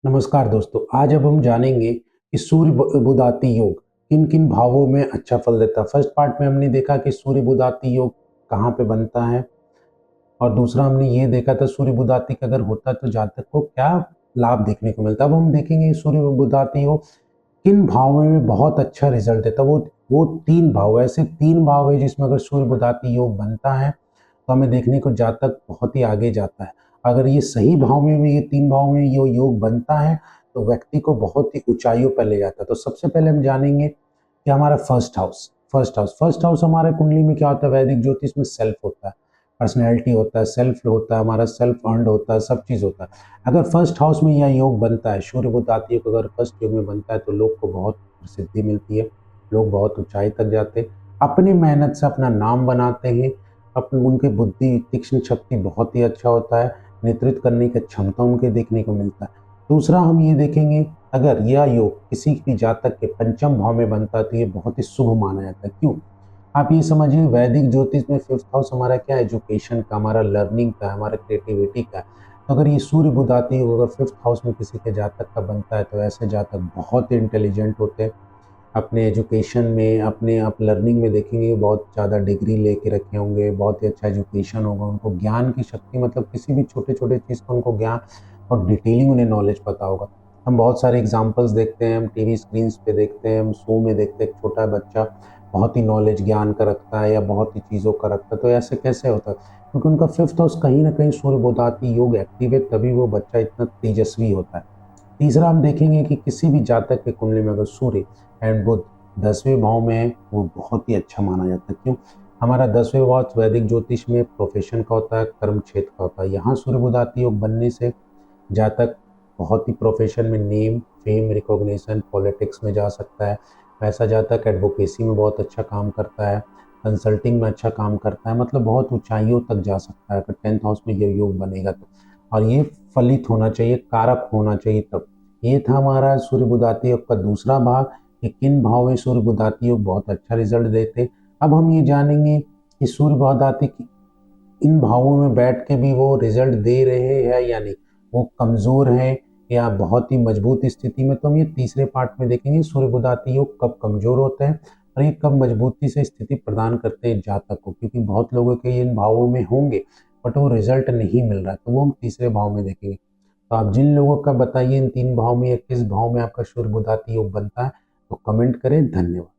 नमस्कार दोस्तों, आज अब हम जानेंगे कि सूर्य बुधाती योग किन किन भावों में अच्छा फल देता है। फर्स्ट पार्ट में हमने देखा कि सूर्य बुधाती योग कहाँ पे बनता है और दूसरा हमने ये देखा था सूर्य बुधाती का अगर होता है तो जातक को क्या लाभ देखने को मिलता है। अब हम देखेंगे सूर्य बुधाती योग किन भावों में बहुत अच्छा रिजल्ट देता है। वो तीन भाव, ऐसे तीन भाव है जिसमें अगर सूर्य बुधाती योग बनता है तो हमें देखने को जातक बहुत ही आगे जाता है। अगर ये सही भाव में भी, ये तीन भाव में ये योग बनता है तो व्यक्ति को बहुत ही ऊंचाइयों पर ले जाता है। तो सबसे पहले हम जानेंगे कि हमारा फर्स्ट हाउस हमारे कुंडली में क्या होता है। वैदिक ज्योतिष में सेल्फ होता है, पर्सनैलिटी होता है, सेल्फ होता है, हमारा सेल्फ अर्न्ड होता है, सब चीज़ होता है। अगर फर्स्ट हाउस में यह योग बनता है, सूर्य बुधाती योग अगर फर्स्ट योग में बनता है तो लोग को बहुत प्रसिद्धि मिलती है, लोग बहुत ऊंचाई तक जाते हैं, अपनी मेहनत से अपना नाम बनाते हैं। अपनी उनकी बुद्धि तीक्ष्ण शक्ति बहुत ही अच्छा होता है, नेतृत्व करने की क्षमता उनके देखने को मिलता है। दूसरा हम ये देखेंगे, अगर यह योग किसी भी जातक के पंचम भाव में बनता है तो ये बहुत ही शुभ माना जाता है। क्यों? आप ये समझिए, वैदिक ज्योतिष में फिफ्थ हाउस हमारा क्या है, एजुकेशन का, हमारा लर्निंग का, हमारा क्रिएटिविटी का। तो अगर ये सूर्य बुध आती है, अगर फिफ्थ हाउस में किसी के जातक का बनता है तो ऐसे जातक बहुत ही इंटेलिजेंट होते हैं। अपने एजुकेशन में, अपने आप लर्निंग में देखेंगे बहुत ज़्यादा डिग्री लेके रखे होंगे, बहुत ही अच्छा एजुकेशन होगा, उनको ज्ञान की शक्ति, मतलब किसी भी छोटे छोटे चीज़ का उनको ज्ञान और डिटेलिंग उन्हें नॉलेज पता होगा। हम बहुत सारे एग्जांपल्स देखते हैं, हम टीवी स्क्रीन्स पे देखते हैं, हम शो में देखते हैं, एक छोटा बच्चा बहुत ही नॉलेज ज्ञान का रखता है या बहुत ही चीज़ों का रखता है। तो ऐसे कैसे होता है? क्योंकि उनका फिफ्थ हाउस कहीं ना कहीं सूर्य बुधाती योग एक्टिव है, तभी वो बच्चा इतना तेजस्वी होता है। तीसरा हम देखेंगे कि किसी भी जातक के कुंडली में अगर सूर्य एंड बुध 10वें भाव में है, वो बहुत ही अच्छा माना जाता है। क्यों? हमारा 10वें भाव वैदिक ज्योतिष में प्रोफेशन का होता है, कर्म क्षेत्र का होता है। यहाँ सूर्य बुधाती योग बनने से जातक बहुत ही प्रोफेशन में नेम, फेम, रिकॉग्निशन, पॉलिटिक्स में जा सकता है। वैसा जातक एडवोकेसी में बहुत अच्छा काम करता है, कंसल्टिंग में अच्छा काम करता है, मतलब बहुत ऊंचाइयों तक जा सकता है अगर 10th हाउस में ये योग बनेगा तो। और ये फलित होना चाहिए, कारक होना चाहिए तब। ये था हमारा सूर्य बुधाती योग का दूसरा भाग कि किन भाव में सूर्य बुधाती योग बहुत अच्छा रिजल्ट देते। अब हम ये जानेंगे कि सूर्य बुधाती इन भावों में बैठ के भी वो रिजल्ट दे रहे हैं या नहीं, वो कमज़ोर हैं या बहुत ही मजबूत स्थिति में। तो हम ये तीसरे पार्ट में देखेंगे सूर्य बुधाती योग कब कमज़ोर होते हैं और ये कब मजबूती से स्थिति प्रदान करते हैं जातक को, क्योंकि बहुत लोगों के इन भावों में होंगे बट वो रिजल्ट नहीं मिल रहा है, तो वो हम तीसरे भाव में देखेंगे। तो आप जिन लोगों का बताइए इन तीन भाव में या किस भाव में आपका सूर्य बुधाती योग बनता है, तो कमेंट करें। धन्यवाद।